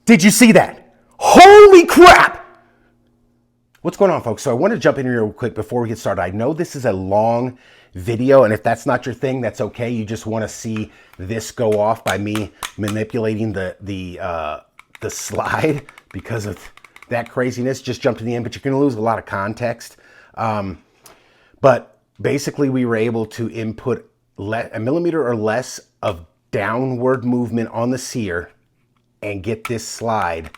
Did you see that? Holy crap! What's going on, folks? So I want to jump in here real quick before we get started. I know this is a long video, and if that's not your thing, that's okay. You just want to see this go off by me manipulating the slide because of that craziness. Just jump to the end, but you're going to lose a lot of context. But basically, we were able to input a millimeter or less of downward movement on the sear and get this slide.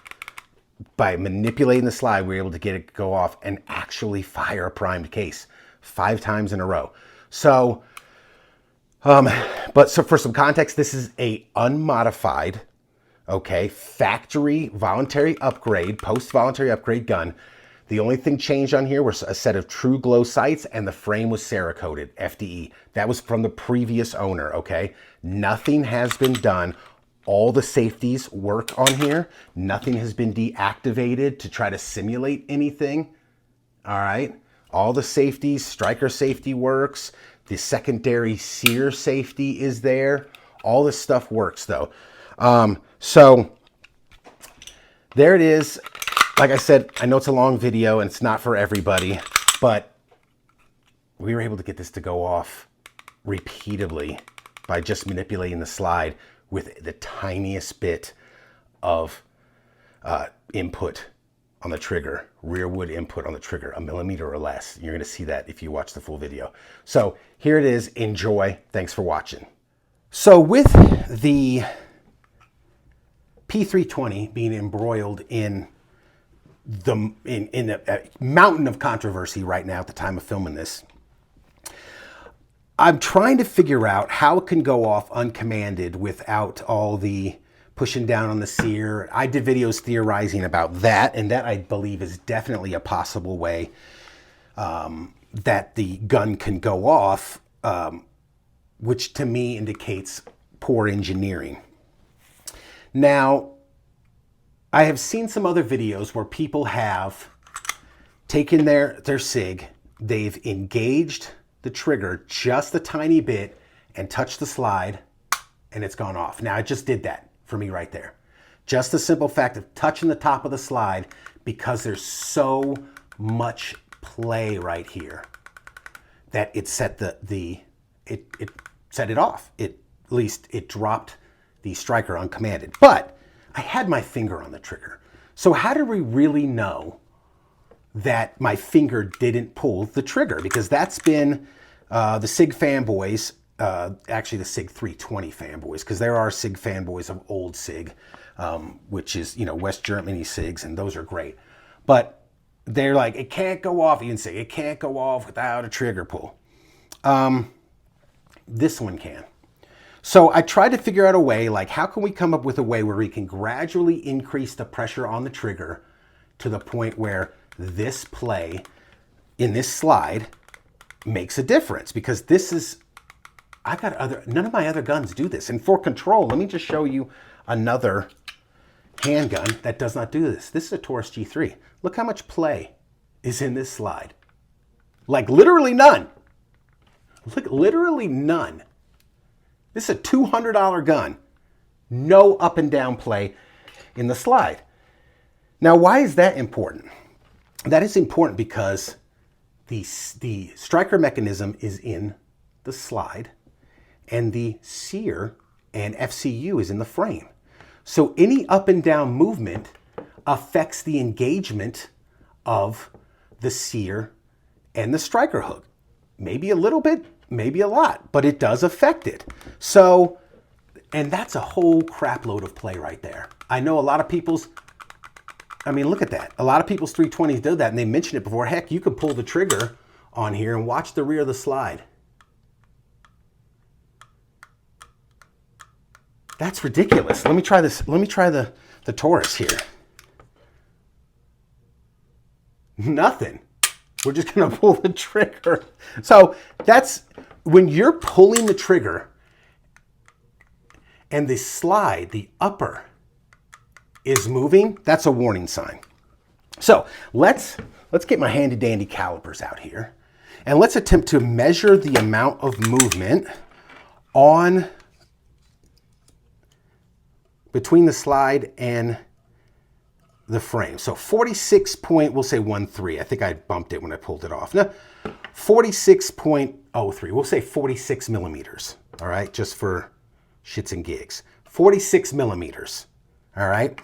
By manipulating the slide, we were able to get it to go off and actually fire a primed case 5 times in a row. So, so for some context, this is a unmodified, okay, factory voluntary upgrade, post-voluntary upgrade gun. The only thing changed on here was a set of true glow sights, and the frame was Cerakoted, FDE. That was from the previous owner, okay? Nothing has been done. All the safeties work on here. Nothing has been deactivated to try to simulate anything, all right? All the safeties, striker safety works. The secondary sear safety is there. All this stuff works, though. So there it is. Like I said, I know it's a long video and it's not for everybody, but we were able to get this to go off repeatedly by just manipulating the slide with the tiniest bit of input on the trigger, rear wood input on the trigger, a millimeter or less. You're gonna see that if you watch the full video. So here it is, enjoy, thanks for watching. So with the P320 being embroiled in a mountain of controversy right now at the time of filming this, I'm trying to figure out how it can go off uncommanded without all the pushing down on the sear. I did videos theorizing about that, and that I believe is definitely a possible way that the gun can go off, which to me indicates poor engineering. Now, I have seen some other videos where people have taken their SIG, they've engaged the trigger just a tiny bit and touched the slide, and it's gone off. Now, I just did that for me right there. Just the simple fact of touching the top of the slide, because there's so much play right here that it set it set it off. At least it dropped the striker uncommanded. But I had my finger on the trigger. So how do we really know that my finger didn't pull the trigger? Because that's been the Sig fanboys, actually the Sig 320 fanboys, because there are Sig fanboys of old Sig, which is, you know, West Germany Sigs, and those are great. But they're like, it can't go off, even Sig, it can't go off without a trigger pull. This one can. So I tried to figure out a way, like how can we come up with a way where we can gradually increase the pressure on the trigger to the point where this play in this slide makes a difference? Because this is, none of my other guns do this. And for control, let me just show you another handgun that does not do this. This is a Taurus G3. Look how much play is in this slide. Like literally none. Look, literally none. This is a $200 gun. No up and down play in the slide. Now, why is that important? That is important because the striker mechanism is in the slide and the sear and FCU is in the frame. So any up and down movement affects the engagement of the sear and the striker hook. Maybe a little bit, maybe a lot, but it does affect it. So, and that's a whole crap load of play right there. I know a lot of people's, I mean, look at that. A lot of people's 320s do that, and they mentioned it before. Heck, you could pull the trigger on here and watch the rear of the slide. That's ridiculous. Let me try this. Let me try the Taurus here. Nothing. We're just gonna pull the trigger. So that's, when you're pulling the trigger and the slide, the upper, is moving, that's a warning sign. So let's get my handy dandy calipers out here and let's attempt to measure the amount of movement on between the slide and the frame. So 46 point, we'll say 13. I think I bumped it when I pulled it off. No, 46.03. We'll say 46 millimeters. All right, just for shits and gigs. 46 millimeters. All right.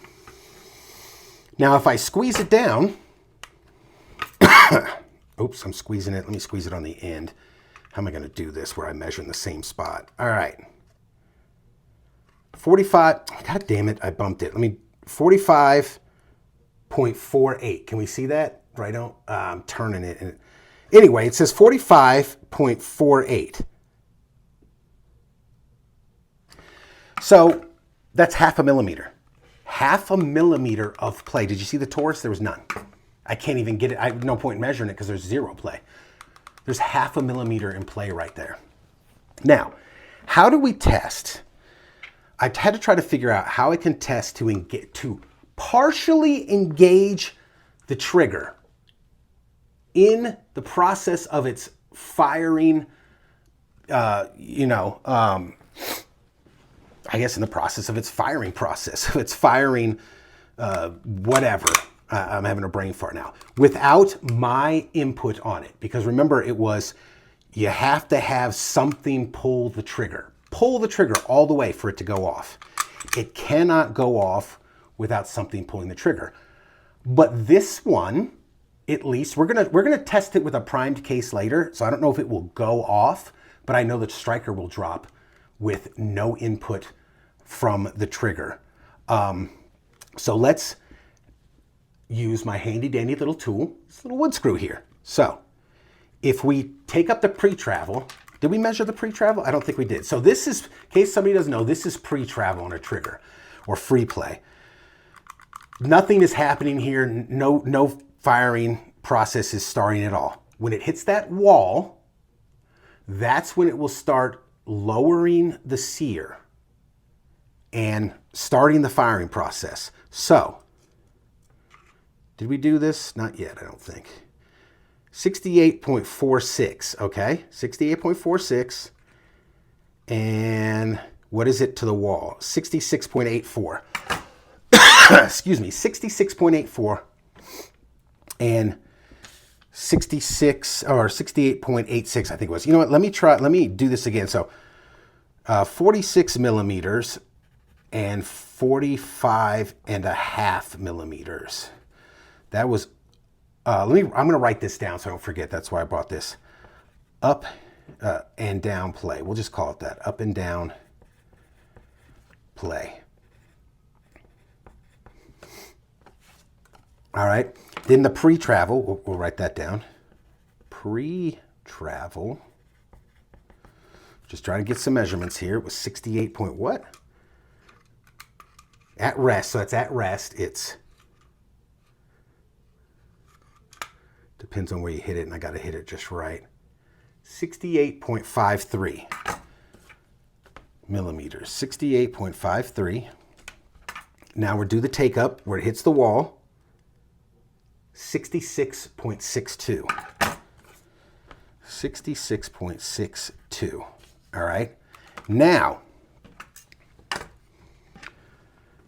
Now, if I squeeze it down, oops, I'm squeezing it. Let me squeeze it on the end. How am I going to do this where I measure in the same spot? All right. 45. God damn it, I bumped it. 45.48. Can we see that? Right on. I'm turning it. And anyway, it says 45.48. So that's half a millimeter. Half a millimeter of play. Did you see the torus? There was none. I can't even get it. I have no point in measuring it because there's zero play. There's half a millimeter in play right there. Now, how do we test? I had to try to figure out how I can test to partially engage the trigger in the process of its firing, I guess in the process of its firing process, of its firing, whatever. I'm having a brain fart now. Without my input on it. Because remember, it was, you have to have something pull the trigger. Pull the trigger all the way for it to go off. It cannot go off without something pulling the trigger. But this one, at least, we're gonna test it with a primed case later. So I don't know if it will go off, but I know the striker will drop with no input from the trigger. So let's use my handy dandy little tool, this little wood screw here. So if we take up the pre-travel, did we measure the pre-travel? I don't think we did. So this is, in case somebody doesn't know, this is pre-travel on a trigger or free play. Nothing is happening here. No firing process is starting at all. When it hits that wall, that's when it will start lowering the sear and starting the firing process. So, did we do this? Not yet, I don't think. 68.46, okay? 68.46. And what is it to the wall? 66.84. Excuse me, 66.84 and 66 or 68.86, I think it was. You know what? Let me do this again. So 46 millimeters and 45.5 millimeters. That was, I'm going to write this down so I don't forget. That's why I brought this. Up and down play. We'll just call it that. Up and down play. All right. Then the pre-travel, we'll write that down. Pre-travel. Just trying to get some measurements here. It was 68 point what? At rest. So that's at rest. It's depends on where you hit it, and I got to hit it just right. 68.53 millimeters. 68.53. Now we'll do the take up where it hits the wall. 66.62. 66.62. All right. Now,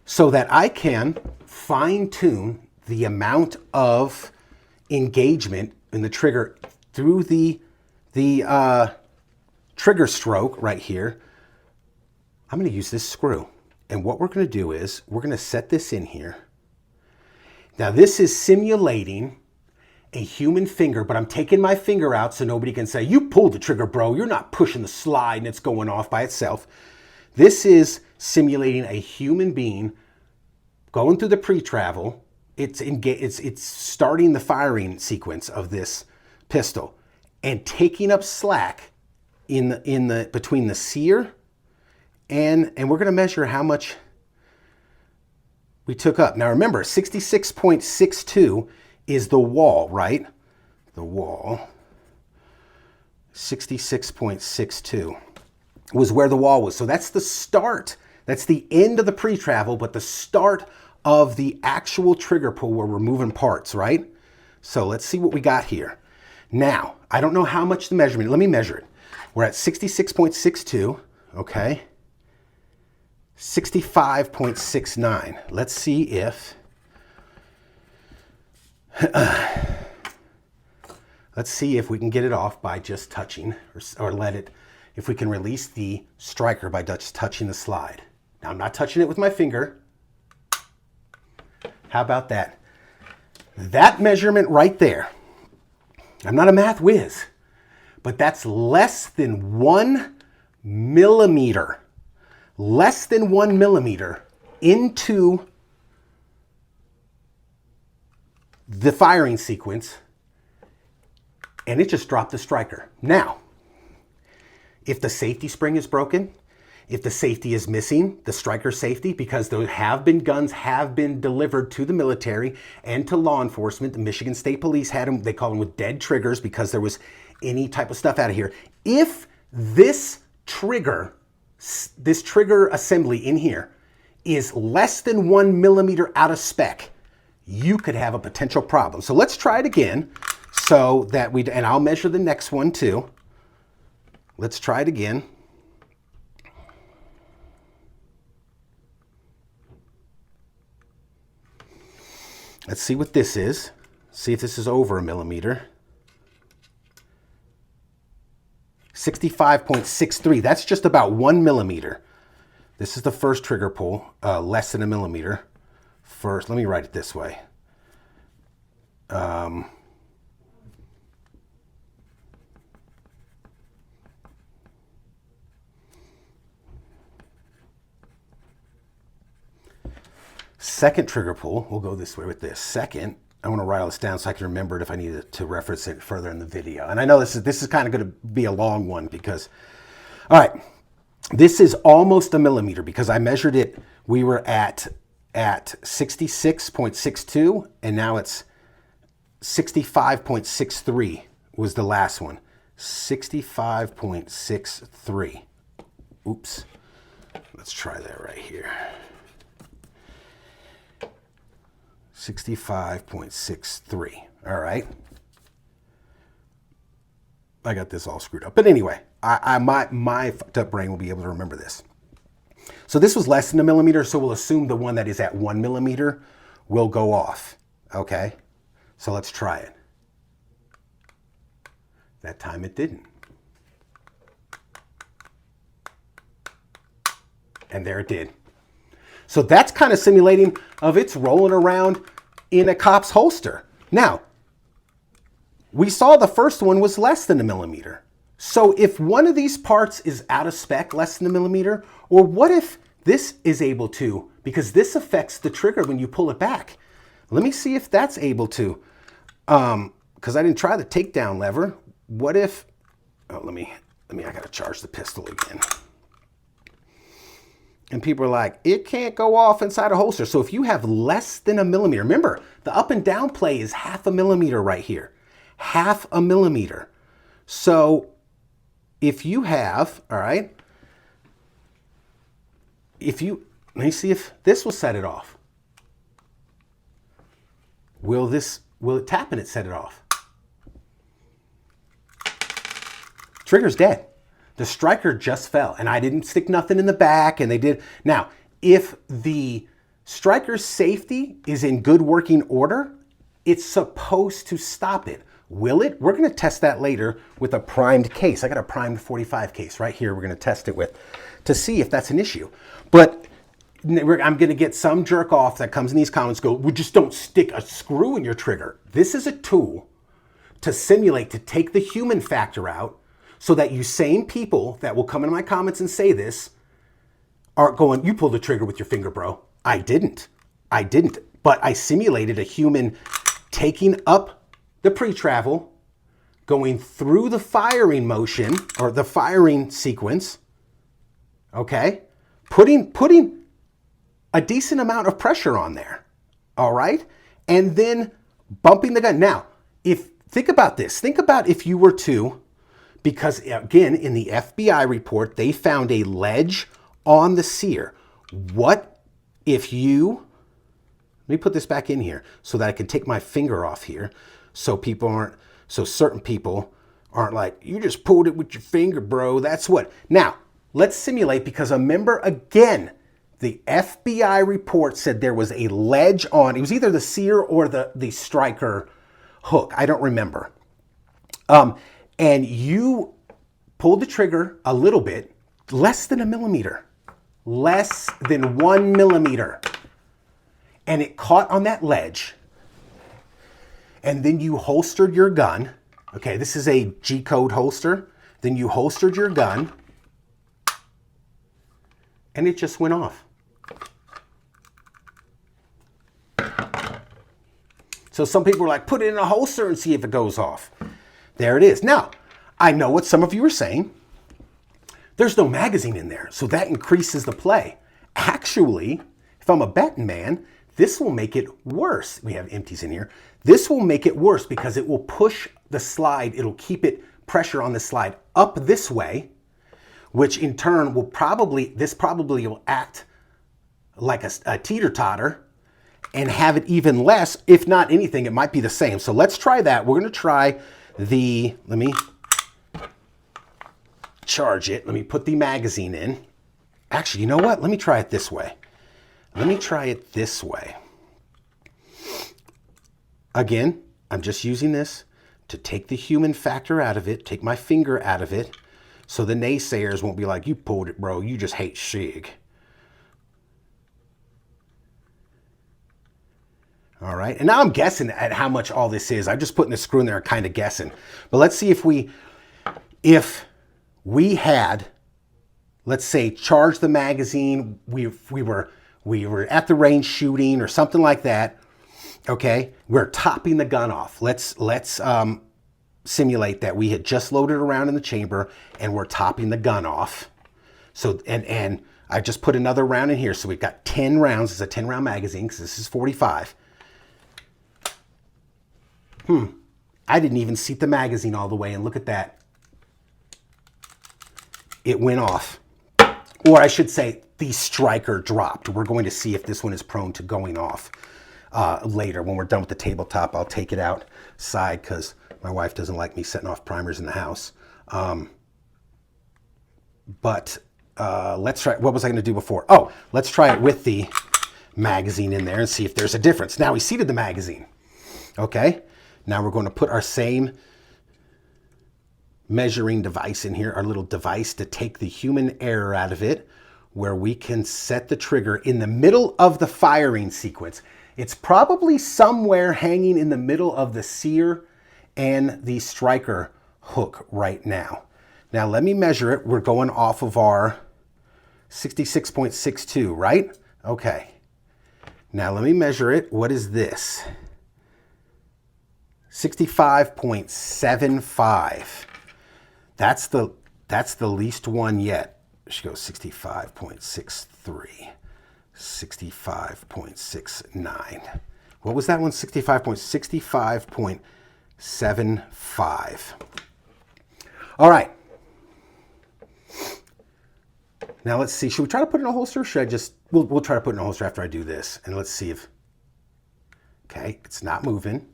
so that I can fine tune the amount of engagement in the trigger through the trigger stroke right here, I'm going to use this screw. And what we're going to do is we're going to set this in here. Now this is simulating a human finger, but I'm taking my finger out so nobody can say, you pulled the trigger, bro. You're not pushing the slide and it's going off by itself. This is simulating a human being going through the pre-travel. It's starting the firing sequence of this pistol and taking up slack in the between the sear and we're going to measure how much we took up. Now remember, 66.62 is the wall, right? The wall. 66.62 was where the wall was. So that's the start. That's the end of the pre-travel, but the start of the actual trigger pull where we're moving parts, right? So let's see what we got here. Now, I don't know how much the measurement, let me measure it. We're at 66.62, okay? 65.69. Let's see if Let's see if we can get it off by just touching, or let it, if we can release the striker by just touching the slide. Now I'm not touching it with my finger. How about that? That measurement right there, I'm not a math whiz, but that's less than 1 millimeter. Less than 1 millimeter into the firing sequence, and it just dropped the striker. Now, if the safety spring is broken, if the safety is missing, the striker safety, because there have been guns have been delivered to the military and to law enforcement. The Michigan State Police had them, they call them with dead triggers because there was any type of stuff out of here. If this trigger assembly in here is less than 1 millimeter out of spec, you could have a potential problem. So let's try it again so that and I'll measure the next one too. Let's try it again. Let's see what this is. See if this is over a millimeter. 65.63, that's just about 1 millimeter. This is the first trigger pull, less than a millimeter. First, let me write it this way. Second trigger pull, we'll go this way with this. Second, I want to write all this down so I can remember it if I need to reference it further in the video. And I know this is kind of going to be a long one because, all right, this is almost a millimeter because I measured it. We were at 66.62 and now it's 65.63 was the last one. 65.63. Oops. Let's try that right here. 65.63. All right. I got this all screwed up. But anyway, my fucked up brain will be able to remember this. So this was less than a millimeter, so we'll assume the one that is at 1 millimeter will go off. Okay? So let's try it. That time it didn't. And there it did. So that's kind of simulating of it's rolling around in a cop's holster. Now, we saw the first one was less than a millimeter. So if one of these parts is out of spec, less than a millimeter, or what if this is able to, because this affects the trigger when you pull it back. Let me see if that's able to, because I didn't try the takedown lever. What if, oh, I gotta charge the pistol again. And people are like, it can't go off inside a holster. So if you have less than a millimeter, remember, the up and down play is 0.5 millimeter right here. 0.5 millimeter. So if you have, all right, let me see if this will set it off. Will it tap and it set it off? Trigger's dead. The striker just fell, and I didn't stick nothing in the back, and they did. Now, if the striker's safety is in good working order, it's supposed to stop it. Will it? We're going to test that later with a primed case. I got a primed 45 case right here we're going to test it with to see if that's an issue. But I'm going to get some jerk off that comes in these comments go, well, just don't stick a screw in your trigger. This is a tool to simulate, to take the human factor out, so that you same people that will come in my comments and say this aren't going, you pulled the trigger with your finger, bro. I didn't. But I simulated a human taking up the pre-travel, going through the firing motion or the firing sequence, okay? Putting a decent amount of pressure on there, all right? And then bumping the gun. Now, think about this. Think about if you were to, because again, in the FBI report, they found a ledge on the sear. What if you, let me put this back in here so that I can take my finger off here so certain people aren't like, you just pulled it with your finger, bro. That's what. Now, let's simulate, because remember again, The FBI report said there was a ledge on, it was either the sear or the striker hook. I don't remember. And you pulled the trigger a little bit, less than a millimeter, less than 1 millimeter. And it caught on that ledge. And then you holstered your gun. Okay, this is a G-code holster. Then you holstered your gun. And it just went off. So some people were like, put it in a holster and see if it goes off. There it is. Now, I know what some of you are saying. There's no magazine in there, so that increases the play. Actually, if I'm a betting man, this will make it worse. We have empties in here. This will make it worse because it will push the slide. It'll keep it pressure on the slide up this way, which in turn will probably will act like a teeter-totter and have it even less. If not anything, it might be the same. So let's try that. We're going to try let me charge it. Let me put the magazine in. Actually, you know what? Let me try it this way. Let me try it this way. Again, I'm just using this to take the human factor out of it, take my finger out of it, so the naysayers won't be like, you pulled it, bro. You just hate Sig. All right, and now I'm guessing at how much all this is. I'm just putting the screw in there, kind of guessing. But let's see if we had, let's say, charged the magazine. We were at the range shooting or something like that. Okay, we're topping the gun off. Let's simulate that we had just loaded around in the chamber and we're topping the gun off. So and I just put another round in here. So we've got 10 rounds. It's a 10-round magazine because this is 45. I didn't even seat the magazine all the way, and look at that. It went off. Or I should say, the striker dropped. We're going to see if this one is prone to going off later. When we're done with the tabletop, I'll take it outside because my wife doesn't like me setting off primers in the house. Let's try, what was I going to do before? Oh, let's try it with the magazine in there and see if there's a difference. Now we seated the magazine. Okay. Now we're going to put our same measuring device in here, our little device to take the human error out of it, where we can set the trigger in the middle of the firing sequence. It's probably somewhere hanging in the middle of the sear and the striker hook right now. Now let me measure it. We're going off of our 66.62, right? Okay. Now let me measure it. What is this? 65.75. That's the least one yet. She goes 65.63, 65.69. What was that one? 65.75. All right. Now let's see. Should we try to put it in a holster? Or should I just? We'll try to put it in a holster after I do this, and let's see if. Okay, it's not moving.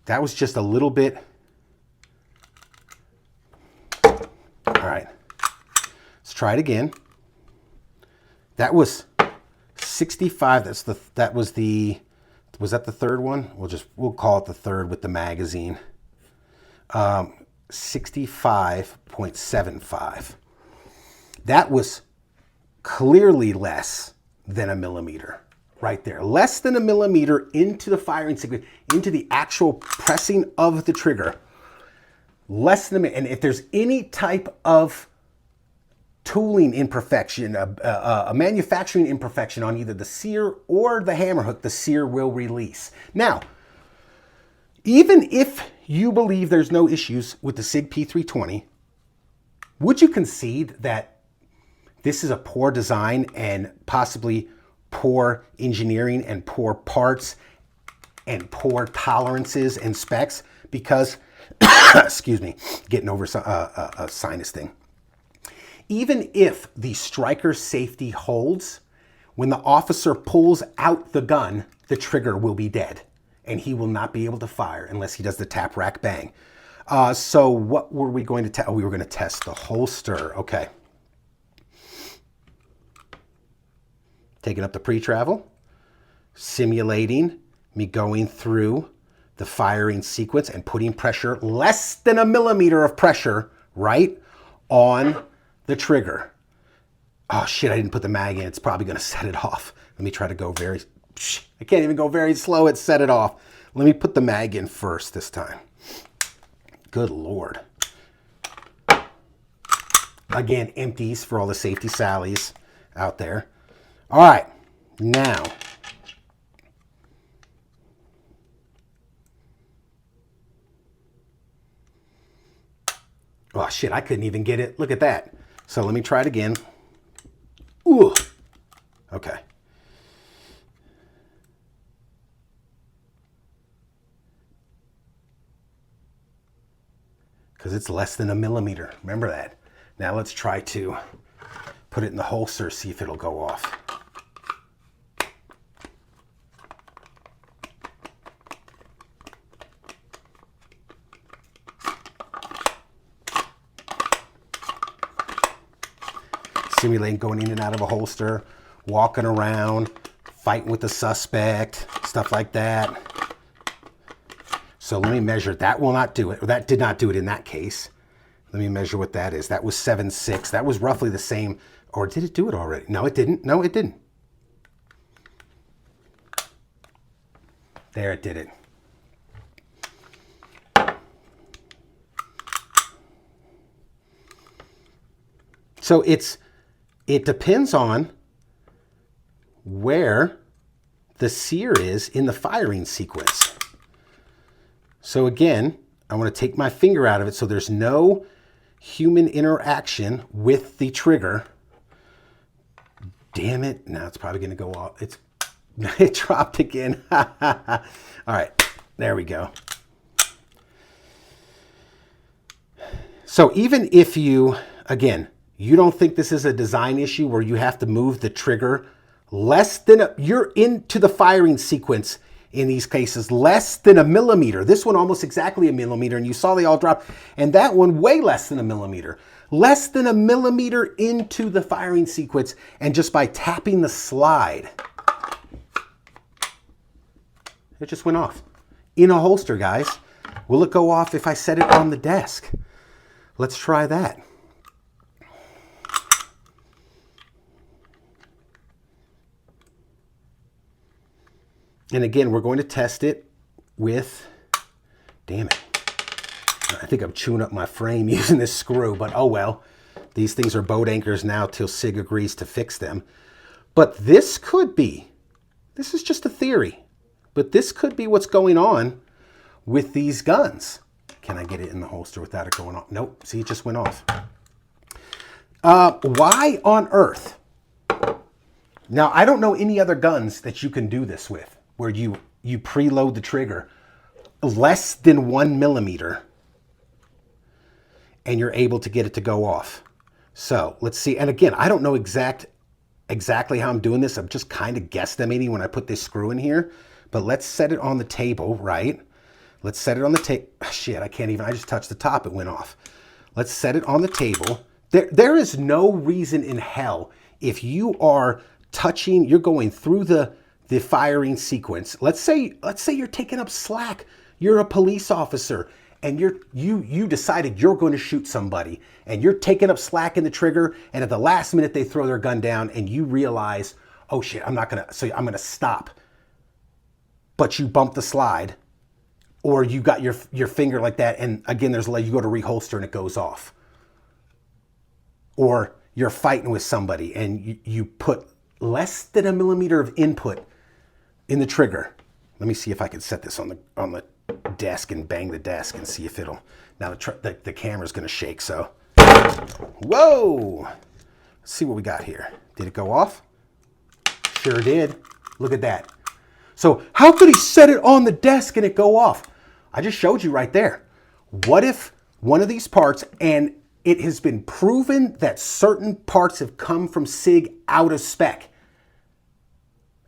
That was just a little bit. All right, let's try it again. That was 65. Was that the third one? We'll call it the third with the magazine. 65.75. That was clearly less than a millimeter. Right there, less than a millimeter into the firing sequence, into the actual pressing of the trigger. Less than a minute. And if there's any type of tooling imperfection, a manufacturing imperfection on either the sear or the hammer hook, the sear will release. Now, even if you believe there's no issues with the Sig P320, would you concede that this is a poor design and possibly poor engineering and poor parts and poor tolerances and specs? Because, excuse me, getting over a sinus thing. Even if the striker safety holds, when the officer pulls out the gun, the trigger will be dead and he will not be able to fire unless he does the tap, rack, bang. So what were we going to test? Oh, we were going to test the holster. Okay. taking up the pre-travel, simulating me going through the firing sequence and putting pressure, less than 1 millimeter of pressure, right, on the trigger. Oh shit, I didn't put the mag in. It's probably gonna set it off. Let me try to go I can't even go very slow. It set it off. Let me put the mag in first this time. Good Lord. Again, empties for all the safety sallies out there. All right, now. Oh shit, I couldn't even get it. Look at that. So let me try it again. Ooh, okay. Because it's less than 1 millimeter. Remember that. Now let's try to put it in the holster, see if it'll go off. Simulating going in and out of a holster, walking around, fighting with the suspect, stuff like that. So let me measure. That will not do it. That did not do it in that case. Let me measure what that is. That was 7.6. That was roughly the same. Or did it do it already? No, it didn't. No, it didn't. There, it did it. So it depends on where the sear is in the firing sequence. So again, I want to take my finger out of it so there's no human interaction with the trigger. Damn it. Now it's probably going to go off. It dropped again. All right, there we go. So even if you, again, you don't think this is a design issue where you have to move the trigger less than, you're into the firing sequence in these cases, less than 1 millimeter. This one almost exactly 1 millimeter, and you saw they all drop. And that one way less than 1 millimeter. Less than 1 millimeter into the firing sequence, and just by tapping the slide, it just went off. In a holster, guys. Will it go off if I set it on the desk? Let's try that. And again, we're going to test it with, damn it. I think I'm chewing up my frame using this screw, but oh well. These things are boat anchors now till Sig agrees to fix them. But this could be, this is just a theory, but this could be what's going on with these guns. Can I get it in the holster without it going off? Nope, see, it just went off. Why on earth? Now, I don't know any other guns that you can do this with, where you preload the trigger less than 1 millimeter and you're able to get it to go off. So let's see. And again, I don't know exactly how I'm doing this. I'm just kind of guesstimating when I put this screw in here. But let's set it on the table, right? Let's set it on the table. Shit, I can't even. I just touched the top. It went off. Let's set it on the table. There is no reason in hell, if you are touching, you're going through the firing sequence. Let's say you're taking up slack. You're a police officer and you decided you're going to shoot somebody and you're taking up slack in the trigger, and at the last minute they throw their gun down and you realize, oh shit, I'm going to stop. But you bump the slide, or you got your finger like that, and again, you go to reholster and it goes off. Or you're fighting with somebody and you put less than 1 millimeter of input in the trigger. Let me see if I can set this on the desk and bang the desk and see if it'll. Now the camera's going to shake. So, whoa! Let's see what we got here. Did it go off? Sure did. Look at that. So how could he set it on the desk and it go off? I just showed you right there. What if one of these parts, and it has been proven that certain parts have come from Sig out of spec,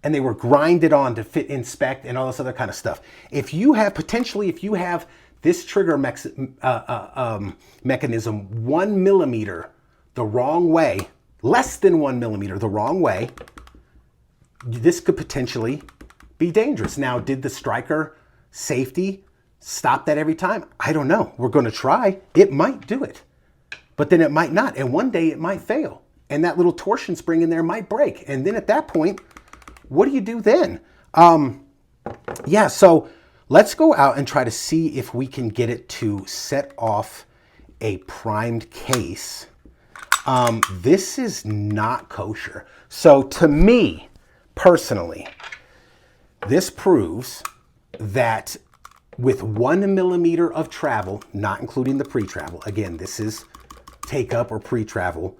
and they were grinded on to fit in spec and all this other kind of stuff. If you have this trigger mechanism 1 millimeter the wrong way, less than 1 millimeter the wrong way, this could potentially be dangerous. Now, did the striker safety stop that every time? I don't know. We're going to try. It might do it, but then it might not. And one day it might fail. And that little torsion spring in there might break. And then at that point, what do you do then? Yeah, so let's go out and try to see if we can get it to set off a primed case. This is not kosher. So to me, personally, this proves that with 1 millimeter of travel, not including the pre-travel, again, this is take up or pre-travel,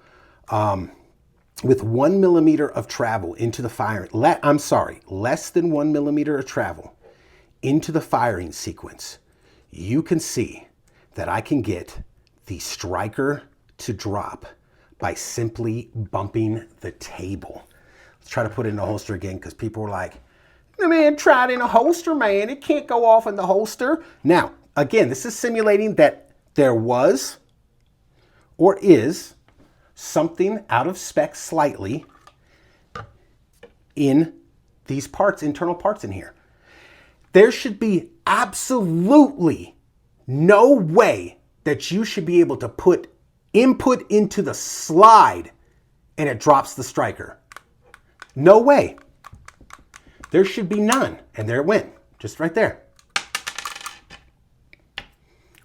with 1 millimeter of travel into the firing, less than 1 millimeter of travel into the firing sequence, you can see that I can get the striker to drop by simply bumping the table. Let's try to put it in the holster again, because people were like, man, try it in a holster, man. It can't go off in the holster. Now, again, this is simulating that there was or is something out of spec slightly in these parts, internal parts in here. There should be absolutely no way that you should be able to put input into the slide and it drops the striker. No way. There should be none. And there it went, just right there.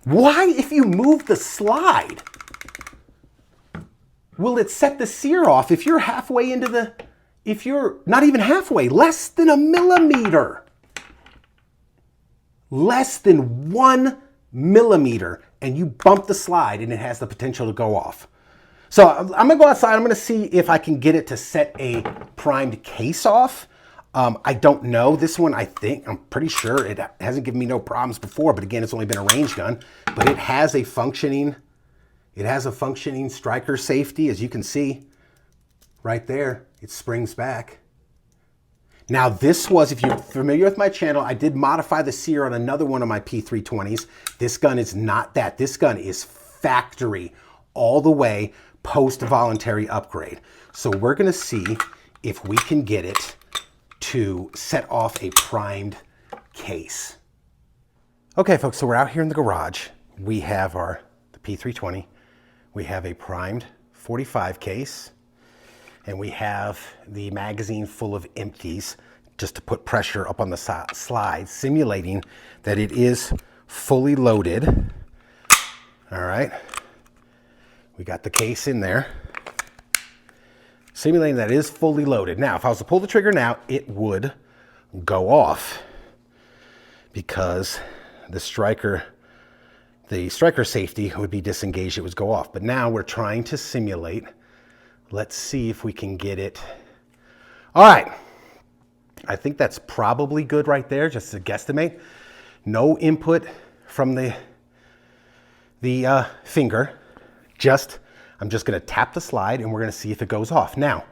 Why, if you move the slide, will it set the sear off if you're halfway into the, if you're not even halfway, less than a millimeter? Less than 1 millimeter, and you bump the slide and it has the potential to go off. So I'm gonna go outside, I'm gonna see if I can get it to set a primed case off. I don't know. This one, I'm pretty sure it hasn't given me no problems before, but again, it's only been a range gun, but it has a functioning striker safety, as you can see right there. It springs back. Now this was, if you're familiar with my channel, I did modify the sear on another one of my P320s. This gun is not that. This gun is factory all the way post-voluntary upgrade. So we're gonna see if we can get it to set off a primed case. Okay folks, so we're out here in the garage. We have the P320. We have a primed 45 case, and we have the magazine full of empties just to put pressure up on the slide, simulating that it is fully loaded. All right, we got the case in there, simulating that it is fully loaded. Now, if I was to pull the trigger now, it would go off because the striker safety would be disengaged, it would go off. But now we're trying to simulate. Let's see if we can get it. All right, I think that's probably good right there, just to guesstimate. No input from the finger. I'm just gonna tap the slide and we're gonna see if it goes off. Now,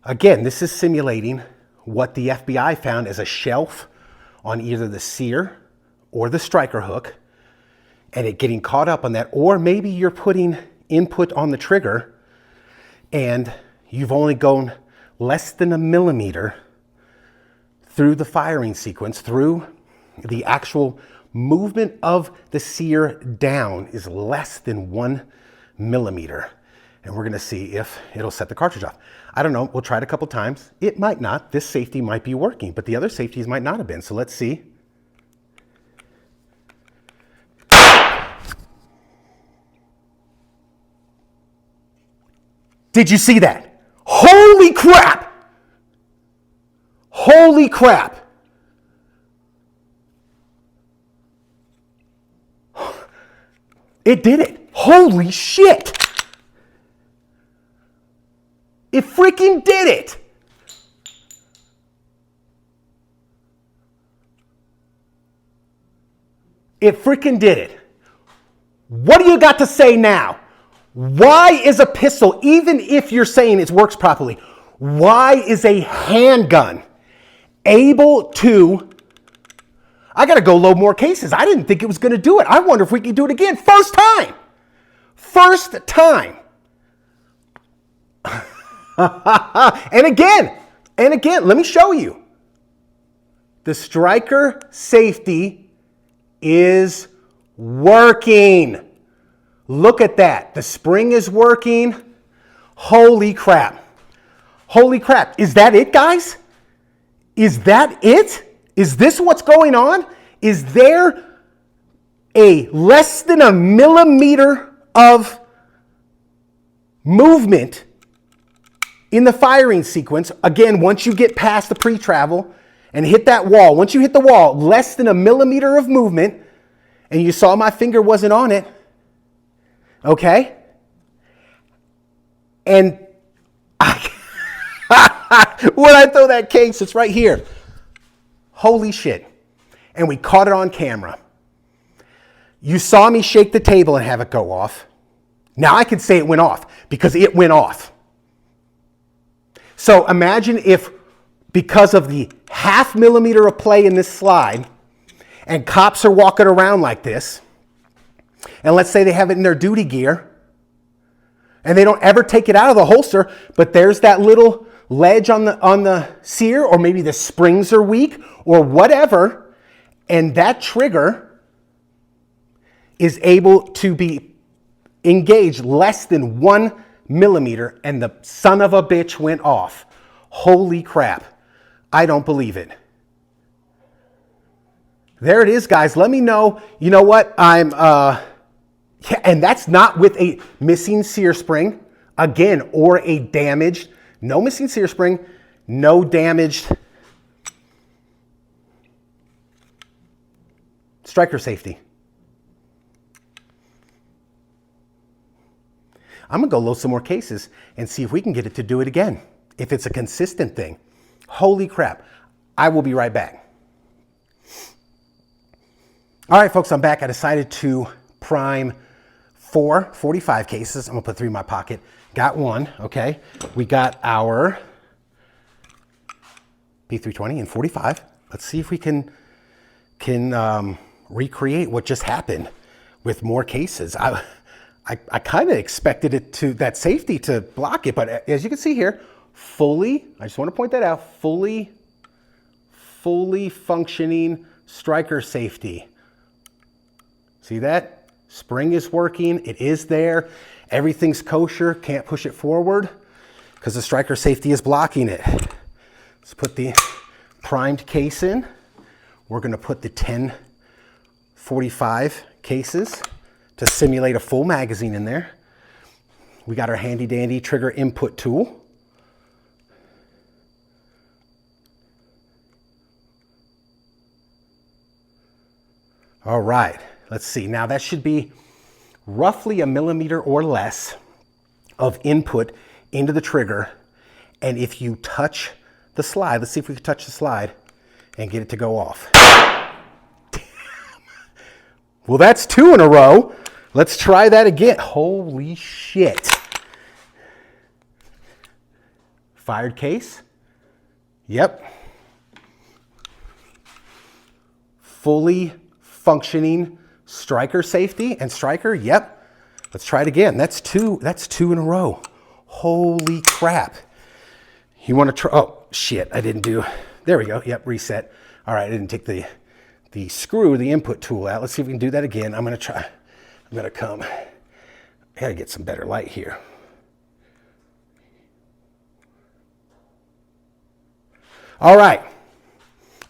again, this is simulating what the FBI found as a shelf on either the sear or the striker hook, and it getting caught up on that, or maybe you're putting input on the trigger and you've only gone less than a millimeter through the firing sequence, through the actual movement of the sear down is less than 1 millimeter. And we're gonna see if it'll set the cartridge off. I don't know, we'll try it a couple times. It might not, this safety might be working, but the other safeties might not have been, so let's see. Did you see that? Holy crap! Holy crap! It did it. Holy shit! It freaking did it! It freaking did it. What do you got to say now? Why is a pistol, even if you're saying it works properly, why is a handgun able to... I gotta go load more cases. I didn't think it was gonna do it. I wonder if we can do it again. First time. First time. And again, And again, let me show you. The striker safety is working. Look at that. The spring is working. Holy crap. Holy crap. Is that it, guys? Is that it? Is this what's going on? Is there a less than a millimeter of movement in the firing sequence? Again, once you get past the pre-travel and hit that wall, once you hit the wall, less than a millimeter of movement, and you saw my finger wasn't on it, okay? And when I throw that case, it's right here. Holy shit. And we caught it on camera. You saw me shake the table and have it go off. Now I can say it went off because it went off. So imagine if, because of the 0.5 millimeter of play in this slide, and cops are walking around like this, and let's say they have it in their duty gear, and they don't ever take it out of the holster, but there's that little ledge on the sear, or maybe the springs are weak, or whatever, and that trigger is able to be engaged less than 1 millimeter, and the son of a bitch went off. Holy crap. I don't believe it. There it is, guys. Let me know. You know what? Yeah, and that's not with a missing sear spring, again, or a damaged, no missing sear spring, no damaged striker safety. I'm going to go load some more cases and see if we can get it to do it again, if it's a consistent thing. Holy crap. I will be right back. All right, folks, I'm back. I decided to prime 4 45 cases. I'm going to put 3 in my pocket. Got 1, okay? We got our P320 in 45. Let's see if we can recreate what just happened with more cases. I kind of expected that safety to block it, but as you can see here, I just want to point that out, fully functioning striker safety. See that? Spring is working, it is there, everything's kosher, can't push it forward because the striker safety is blocking it. Let's put the primed case in. We're going to put the 10 45 cases to simulate a full magazine in there. We got our handy dandy trigger input tool. All right, let's see. Now that should be roughly a millimeter or less of input into the trigger. And if you touch the slide, let's see if we can touch the slide and get it to go off. Damn. Well, that's 2 in a row. Let's try that again. Holy shit. Fired case. Yep. Fully functioning striker safety and striker. Yep. Let's try it again. That's 2 in a row. Holy crap. You want to try? Oh, shit. I didn't do. There we go. Yep. Reset. All right. I didn't take the screw, the input tool out. Let's see if we can do that again. I'm going to try. I'm going to come. I got to get some better light here. All right.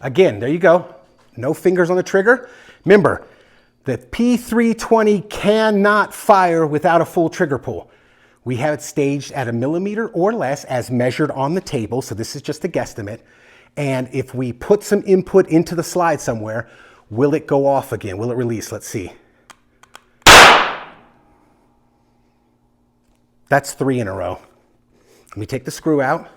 Again, there you go. No fingers on the trigger. Remember, the P320 cannot fire without a full trigger pull. We have it staged at a millimeter or less as measured on the table. So this is just a guesstimate. And if we put some input into the slide somewhere, will it go off again? Will it release? Let's see. That's 3 in a row. Let me take the screw out.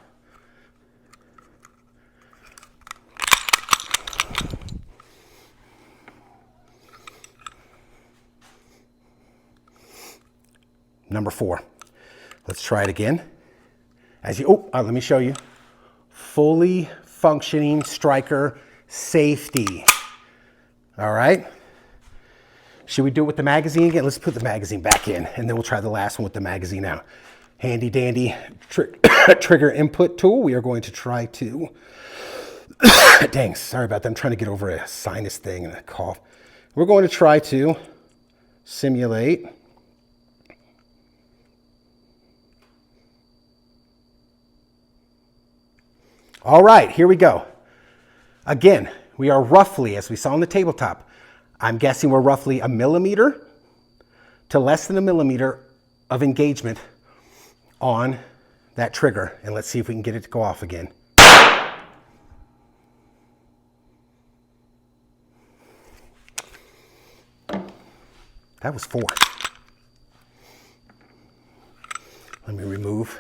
Number 4. Let's try it again. Let me show you. Fully functioning striker safety. All right. Should we do it with the magazine again? Let's put the magazine back in, and then we'll try the last one with the magazine out. handy dandy trigger input tool. We are going to try to, dang, sorry about that. I'm trying to get over a sinus thing and a cough. We're going to try to simulate all right, here we go. Again, we are roughly, as we saw on the tabletop, I'm guessing we're roughly 1 millimeter to less than 1 millimeter of engagement on that trigger. And let's see if we can get it to go off again. That was 4. Let me remove.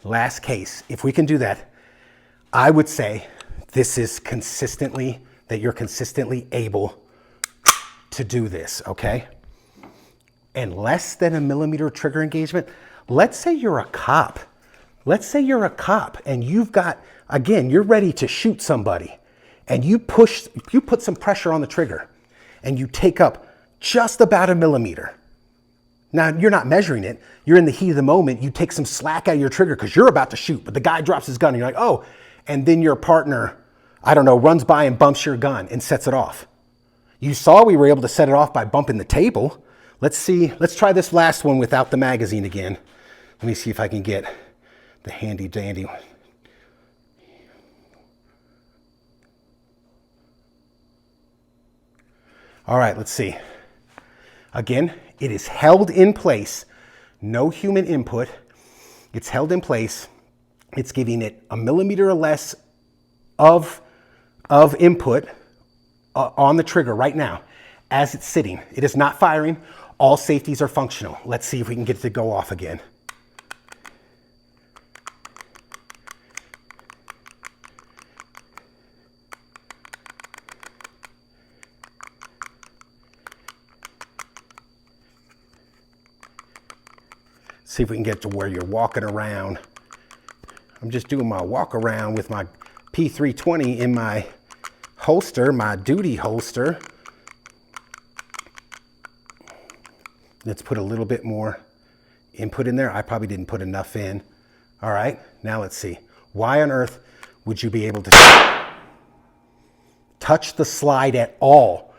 Last case. If we can do that, I would say this is consistently, that you're consistently able to do this, okay? And less than 1 millimeter trigger engagement, let's say you're a cop. Let's say you're a cop and you've got, again, you're ready to shoot somebody and you put some pressure on the trigger and you take up just about 1 millimeter. Now, you're not measuring it. You're in the heat of the moment. You take some slack out of your trigger because you're about to shoot, but the guy drops his gun and you're like, oh, and then your partner, I don't know, runs by and bumps your gun and sets it off. You saw we were able to set it off by bumping the table. Let's see, let's try this last one without the magazine again. Let me see if I can get the handy dandy one. All right, let's see. Again, it is held in place. No human input. It's held in place. It's giving it 1 millimeter or less of input on the trigger right now as it's sitting. It is not firing. All safeties are functional. Let's see if we can get it to go off again. See if we can get to where you're walking around. I'm just doing my walk around with my P320 in my holster, my duty holster. Let's put a little bit more input in there. I probably didn't put enough in. All right, now let's see. Why on earth would you be able to touch the slide at all?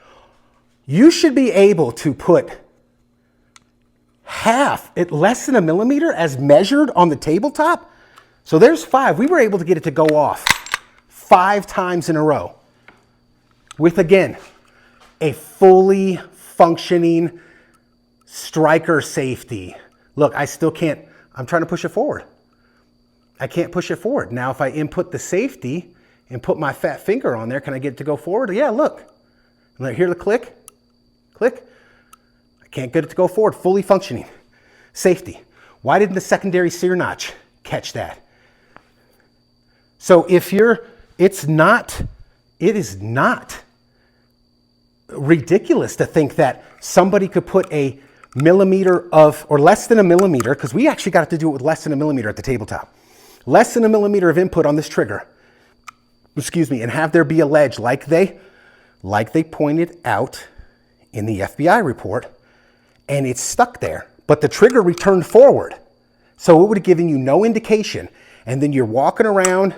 You should be able to put half, at less than 1 millimeter as measured on the tabletop. So there's 5. We were able to get it to go off 5 times in a row with, again, a fully functioning striker safety. Look, I still can't, I'm trying to push it forward. I can't push it forward. Now, if I input the safety and put my fat finger on there, can I get it to go forward? Yeah, look. Hear the click, click. I can't get it to go forward, fully functioning. Safety. Why didn't the secondary sear notch catch that? So if you're, it is not ridiculous to think that somebody could put a millimeter of, or less than 1 millimeter, because we actually got to do it with less than 1 millimeter at the tabletop. Less than 1 millimeter of input on this trigger, excuse me, and have there be a ledge like they pointed out in the FBI report, and it's stuck there, but the trigger returned forward. So it would have given you no indication. And then you're walking around,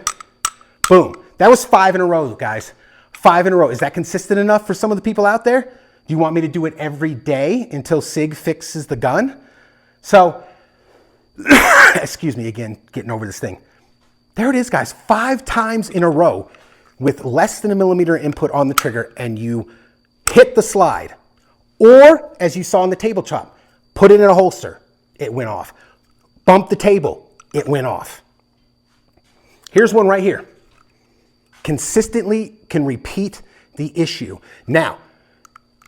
boom. That was 5 in a row, guys. 5 in a row. Is that consistent enough for some of the people out there? Do you want me to do it every day until Sig fixes the gun? So, excuse me again, getting over this thing. There it is, guys. 5 times in a row with less than 1 millimeter input on the trigger, and you hit the slide. Or, as you saw on the tabletop, put it in a holster. It went off. Bump the table. It went off. Here's one right here. Consistently can repeat the issue. Now,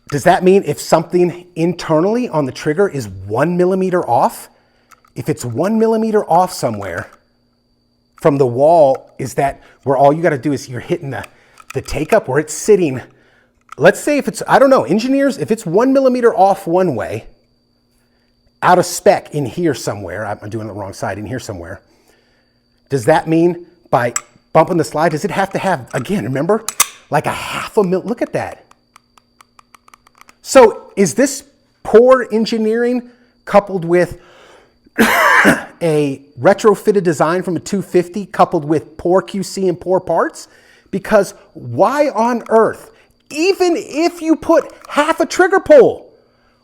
does that mean if something internally on the trigger is 1 millimeter off? If it's 1 millimeter off somewhere from the wall, is that where all you got to do is you're hitting the take up where it's sitting? Let's say if it's, I don't know, engineers, if it's 1 millimeter off one way, out of spec in here somewhere, I'm doing the wrong side, in here somewhere, does that mean by bumping the slide, does it have to have, again, remember, like a 1/2 mil, look at that. So is this poor engineering coupled with a retrofitted design from a 250 coupled with poor QC and poor parts? Because why on earth, even if you put half a trigger pull,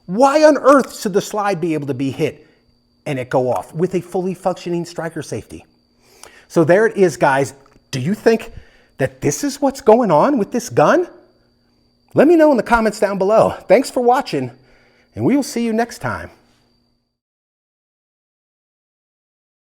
why on earth should the slide be able to be hit and it go off with a fully functioning striker safety? So there it is, guys. Do you think that this is what's going on with this gun? Let me know in the comments down below. Thanks for watching, and we will see you next time.